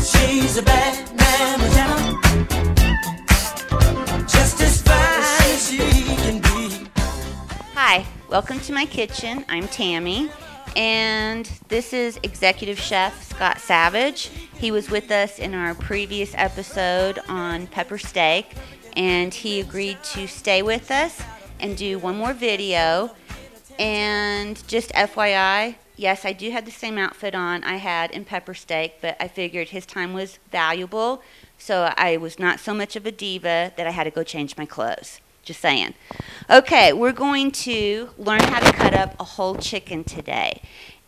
She's a bad man, just as fine as she can be. Hi, welcome to my kitchen. I'm Tammy, and this is Executive Chef Scott Savage. He was with us in our previous episode on pepper steak, and he agreed to stay with us and do one more video. And just FYI, yes, I do have the same outfit on I had in pepper steak, but I figured his time was valuable, so I was not so much of a diva that I had to go change my clothes. Just saying. Okay, we're going to learn how to cut up a whole chicken today.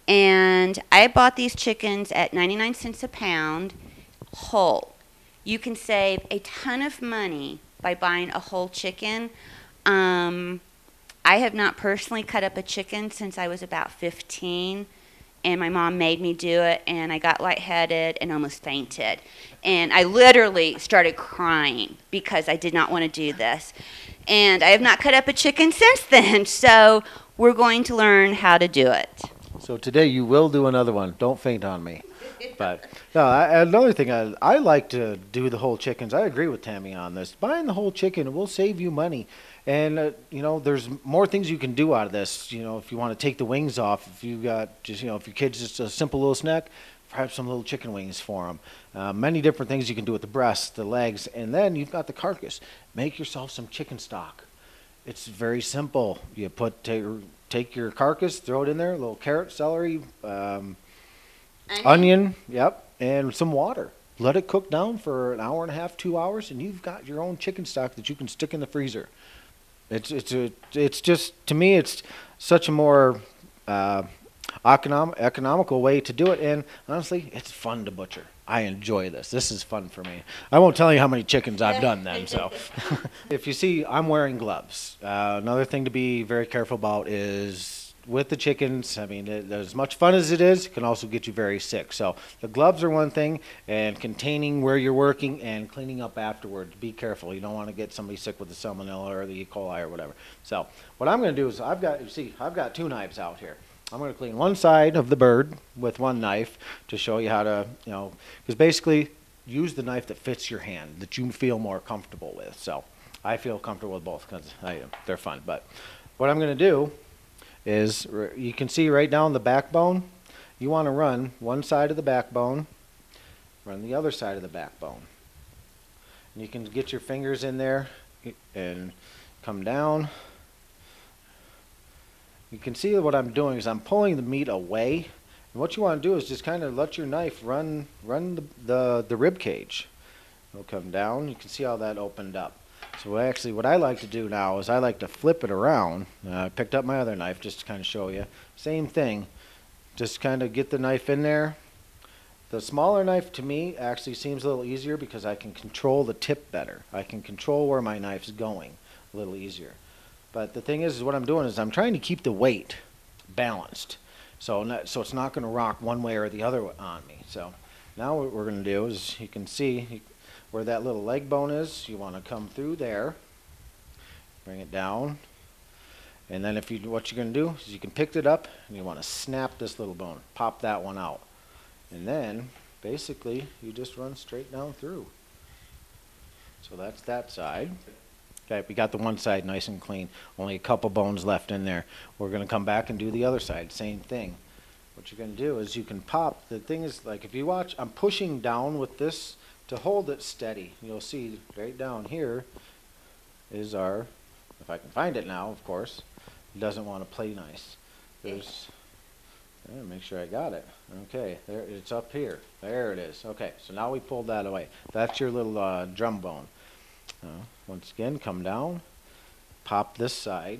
And I bought these chickens at 99 cents a pound, whole. You can save a ton of money by buying a whole chicken. I have not personally cut up a chicken since I was about 15, and my mom made me do it, and I got lightheaded and almost fainted. And I literally started crying because I did not want to do this. And I have not cut up a chicken since then, so we're going to learn how to do it. So today you will do another one. Don't faint on me. But no, another thing, I like to do the whole chickens. I agree with Tammy on this. Buying the whole chicken will save you money. And, there's more things you can do out of this. If you want to take the wings off, if you got just, if your kid's just a simple little snack, perhaps some little chicken wings for them. Many different things you can do with the breasts, the legs, and then you've got the carcass. Make yourself some chicken stock. It's very simple. You take your carcass, throw it in there, a little carrot, celery, onion, yep, and some water. Let it cook down for an hour and a half, 2 hours, and you've got your own chicken stock that you can stick in the freezer. It's just, to me, it's such a more economical way to do it, and honestly, it's fun to butcher. I enjoy this. This is fun for me. I won't tell you how many chickens I've done then. So, if you see, I'm wearing gloves. Another thing to be very careful about is with the chickens. I mean, as much fun as it is, it can also get you very sick. So the gloves are one thing, and containing where you're working and cleaning up afterwards. Be careful. You don't want to get somebody sick with the salmonella or the E. coli or whatever. So what I'm going to do is I've got two knives out here. I'm going to clean one side of the bird with one knife to show you how to, because basically use the knife that fits your hand, that you feel more comfortable with. So I feel comfortable with both because they're fun. But what I'm going to do is, you can see right down the backbone, you want to run one side of the backbone, run the other side of the backbone. And you can get your fingers in there and come down. You can see what I'm doing is I'm pulling the meat away, and what you want to do is just kind of let your knife run the rib cage. It'll come down. You can see how that opened up. So actually what I like to do now is I like to flip it around. I picked up my other knife just to kind of show you. Same thing. Just kind of get the knife in there. The smaller knife to me actually seems a little easier because I can control the tip better. I can control where my knife's going a little easier. But the thing is what I'm doing is I'm trying to keep the weight balanced. So it's not going to rock one way or the other on me. So now what we're going to do is, you can see where that little leg bone is. You want to come through there, bring it down, and then what you're going to do is you can pick it up and you want to snap this little bone, pop that one out, and then basically you just run straight down through. So that's that side. Okay, we got the one side nice and clean, only a couple bones left in there. We're going to come back and do the other side, same thing. What you're going to do is you can pop. The thing is, like, if you watch, I'm pushing down with this to hold it steady. You'll see right down here is our, if I can find it now, of course, it doesn't want to play nice. Make sure I got it. Okay, there, it's up here. There it is. Okay, so now we pulled that away. That's your little drum bone. Once again, come down, pop this side.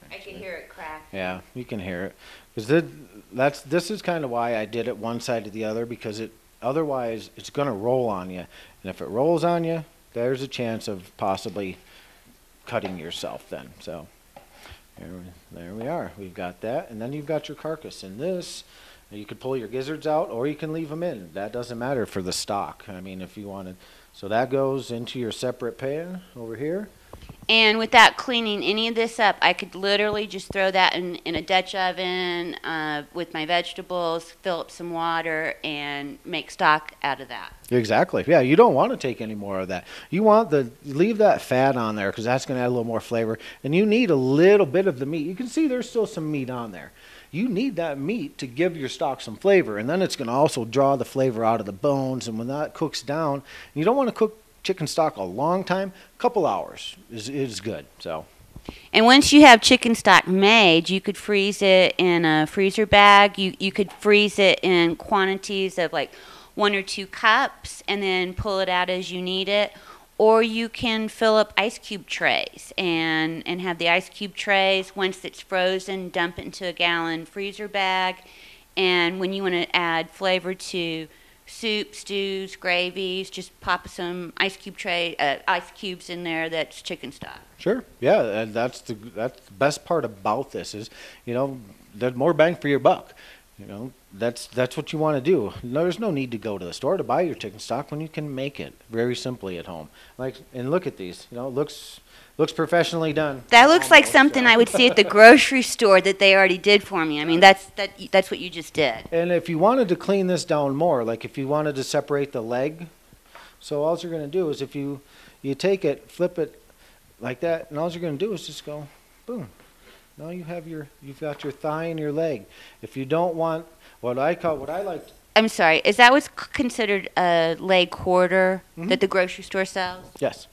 I can hear it crack. Yeah, you can hear it. Because this is kind of why I did it one side to the other, because otherwise it's going to roll on you. And if it rolls on you, there's a chance of possibly cutting yourself then. So there we are. We've got that. And then you've got your carcass. And this, you could pull your gizzards out or you can leave them in. That doesn't matter for the stock. I mean, if you wanted. So that goes into your separate pan over here. And without cleaning any of this up, I could literally just throw that in a Dutch oven with my vegetables, fill up some water, and make stock out of that. Exactly. Yeah, you don't want to take any more of that. You want leave that fat on there because that's going to add a little more flavor. And you need a little bit of the meat. You can see there's still some meat on there. You need that meat to give your stock some flavor, and then it's going to also draw the flavor out of the bones. And when that cooks down, you don't want to cook chicken stock a long time. A couple hours is good. So. And once you have chicken stock made, you could freeze it in a freezer bag. You could freeze it in quantities of like 1 or 2 cups and then pull it out as you need it. Or you can fill up ice cube trays and have the ice cube trays. Once it's frozen, dump it into a gallon freezer bag. And when you want to add flavor to soup, stews, gravies, just pop some ice cubes in there. That's chicken stock. Sure. Yeah, and that's the best part about this is, there's more bang for your buck. That's what you want to do. There's no need to go to the store to buy your chicken stock when you can make it very simply at home. And look at these. Looks professionally done. That looks like something I would see at the grocery store that they already did for me. I mean, that's what you just did. And if you wanted to clean this down more, like if you wanted to separate the leg, so all you're going to do is if you take it, flip it like that, and all you're going to do is just go, boom. Now you've got your thigh and your leg. If you don't want what I like. I'm sorry. Is that what's considered a leg quarter that the grocery store sells? Yes.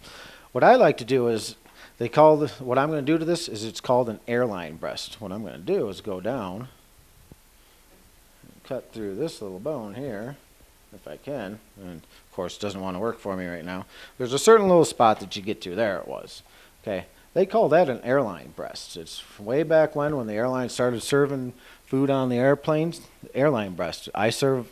What I like to do is what I'm going to do to this is it's called an airline breast. What I'm going to do is go down, and cut through this little bone here, if I can. And of course, it doesn't want to work for me right now. There's a certain little spot that you get to. There it was. Okay. They call that an airline breast. It's way back when the airlines started serving food on the airplanes. Airline breast. I serve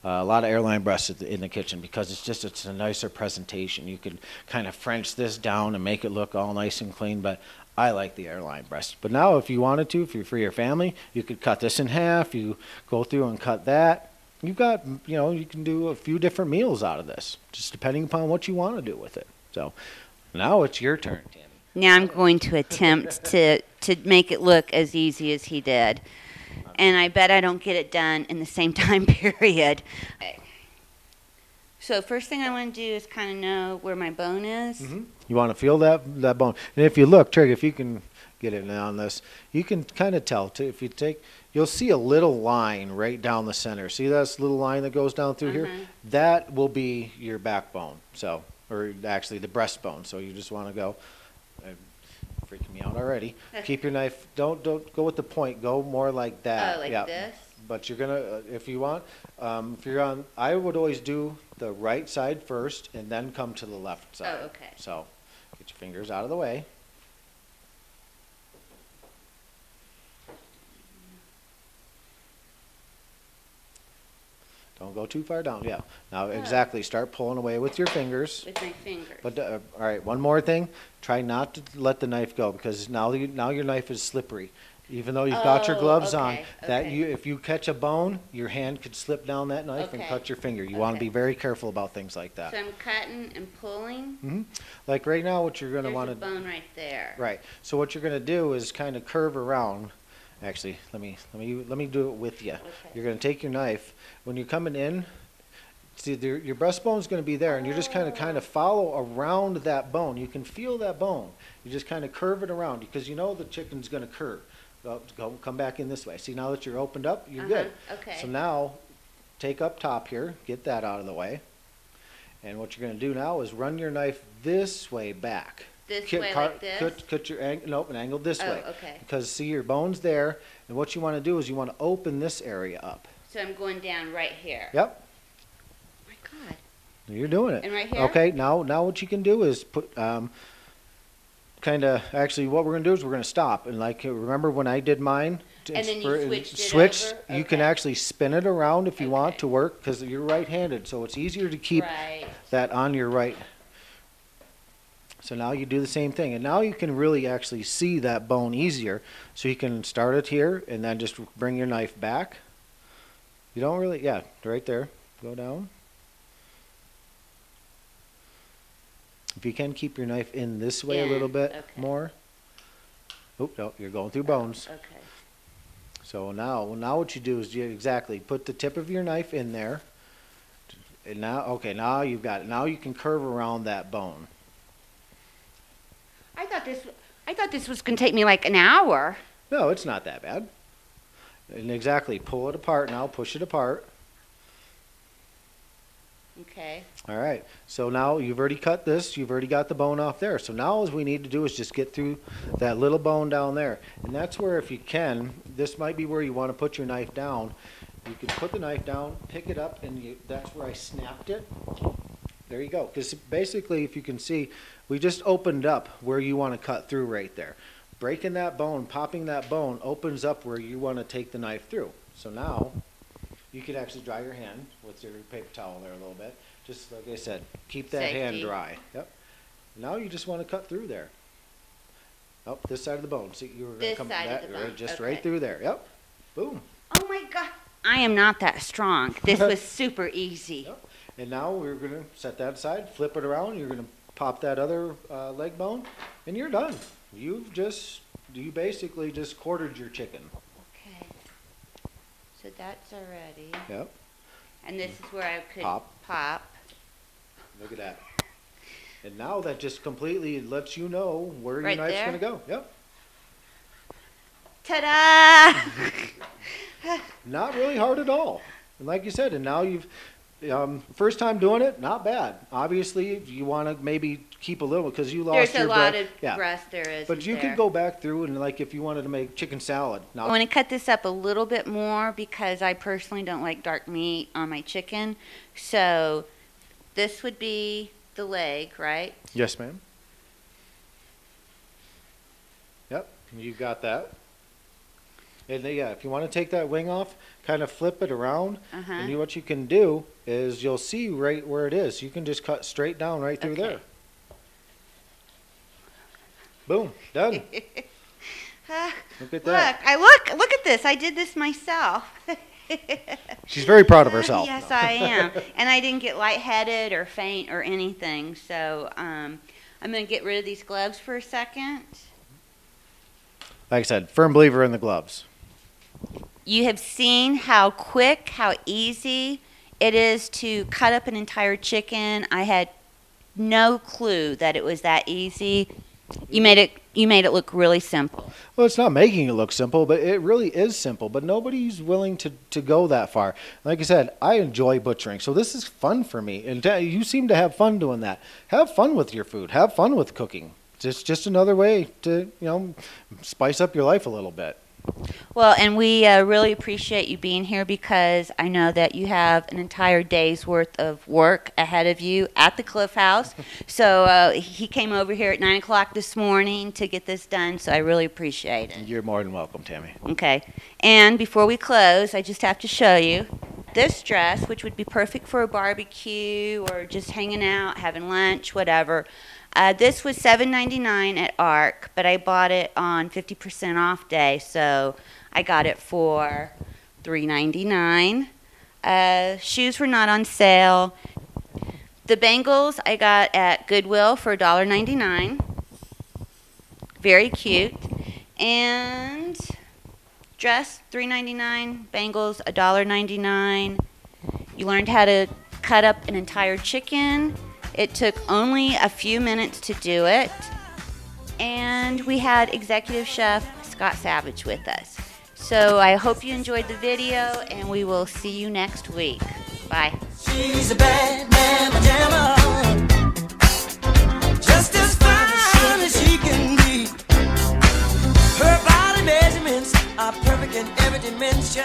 a lot of airline breasts in the kitchen because it's a nicer presentation. You can kind of French this down and make it look all nice and clean, but I like the airline breast. But now if you wanted to, if you're for your family, you could cut this in half. You go through and cut that. You've got, you can do a few different meals out of this, just depending upon what you want to do with it. So now it's your turn, Tammy. Now I'm going to attempt to make it look as easy as he did. And I bet I don't get it done in the same time period. Okay. So first thing I want to do is kind of know where my bone is. Mm-hmm. You want to feel that bone. And if you look, Trig, if you can get it on this, you can kind of tell, too. If you you'll see a little line right down the center. See that little line that goes down through here? That will be your backbone, or actually the breastbone. So you just want to go. Freaking me out already. Keep your knife. Don't go with the point. Go more like that. Oh, like this. But you're gonna, if you want, if you're on, I would always do the right side first and then come to the left side. Oh, okay. So, get your fingers out of the way. Don't go too far down. Yeah. Now, exactly. Start pulling away with your fingers. With my fingers. But all right. One more thing. Try not to let the knife go because now your knife is slippery. Even though you've got your gloves on, if you catch a bone, your hand could slip down that knife and cut your finger. You want to be very careful about things like that. So I'm cutting and pulling. Mm-hmm. Like right now, what you're going to want to. There's a bone right there. Right. So what you're going to do is kind of curve around. Actually, let me do it with you. Okay. You're going to take your knife when you're coming in. See, your breastbone is going to be there, and you're just kind of follow around that bone. You can feel that bone. You just kind of curve it around because you know the chicken's going to curve. Come back in this way. See, now that you're opened up, you're good. Okay. So now, take up top here, get that out of the way, and what you're going to do now is run your knife this way back. This way, like this? Cut your angle, an angle this way. Okay. Because see, your bone's there, and what you want to do is you want to open this area up. So I'm going down right here. Yep. Oh my God. You're doing it. And right here? Okay. Now what you can do is put actually what we're going to do is we're going to stop and remember when I did mine. And then you switch it over? You can actually spin it around if you want to work because you're right-handed, so it's easier to keep that on your right. So now you do the same thing, and now you can really actually see that bone easier. So you can start it here and then just bring your knife back. You don't really, right there. Go down. If you can, keep your knife in this way a In, little bit okay. more. Oh, no, you're going through bones. Okay. So now what you do is you exactly put the tip of your knife in there. And now you've got it. Now you can curve around that bone. I thought this was going to take me like an hour. No, it's not that bad. And exactly, pull it apart now, push it apart. Okay. All right, so now you've already cut this, you've already got the bone off there. So now all we need to do is just get through that little bone down there. And that's where, if you can, this might be where you want to put your knife down. You can put the knife down, pick it up, and that's where I snapped it. There you go. Because basically, if you can see, we just opened up where you want to cut through right there. Breaking that bone, popping that bone, opens up where you want to take the knife through. So now, you could actually dry your hand with your paper towel there a little bit. Just like I said, keep that hand Safety. dry. Yep. Now you just want to cut through there. Oh, this side of the bone. See, you were going to This come side of that the bone, right, just okay. right through there. Yep. Boom. Oh my God. I am not that strong. This was super easy. Yep. And now we're going to set that aside, flip it around. You're going to pop that other leg bone, and you're done. You basically just quartered your chicken. Okay. So that's already. Yep. And this is where I could Pop. Look at that. And now that just completely lets you know where your Right knife's there? going to go. Yep. Ta-da! Not really hard at all. And like you said, and now you've first time doing it, not bad. Obviously, you want to maybe keep a little because you lost There's your a lot breath. of rust there is. But you could go back through and like if you wanted to make chicken salad. I want to cut this up a little bit more because I personally don't like dark meat on my chicken. So this would be the leg, right? Yes, ma'am. Yep, you got that. And then, yeah, if you want to take that wing off, kind of flip it around. Uh-huh. And what you can do is you'll see right where it is. You can just cut straight down right through Okay. there. Boom, done. Look at that. Look at this. I did this myself. She's very proud of herself. Yes, I am. And I didn't get lightheaded or faint or anything. So I'm going to get rid of these gloves for a second. Like I said, firm believer in the gloves. You have seen how quick, how easy it is to cut up an entire chicken. I had no clue that it was that easy. You made it look really simple. Well, it's not making it look simple, but it really is simple. But nobody's willing to go that far. Like I said, I enjoy butchering, so this is fun for me. And you seem to have fun doing that. Have fun with your food. Have fun with cooking. It's just another way to, spice up your life a little bit. Well, and we really appreciate you being here because I know that you have an entire day's worth of work ahead of you at the Cliff House. So he came over here at 9 o'clock this morning to get this done, so I really appreciate it. You're more than welcome, Tammy. Okay. And before we close, I just have to show you this dress, which would be perfect for a barbecue or just hanging out, having lunch, whatever. This was $7.99 at ARC, but I bought it on 50% off day, so I got it for $3.99. Shoes were not on sale. The bangles I got at Goodwill for $1.99. Very cute. And dress, $3.99. Bangles, $1.99. You learned how to cut up an entire chicken. It took only a few minutes to do it. And we had executive chef Scott Savage with us. So I hope you enjoyed the video, and we will see you next week. Bye. She's a bad mamma jamma, just as fine as she can be. Her body measurements are perfect in every dimension.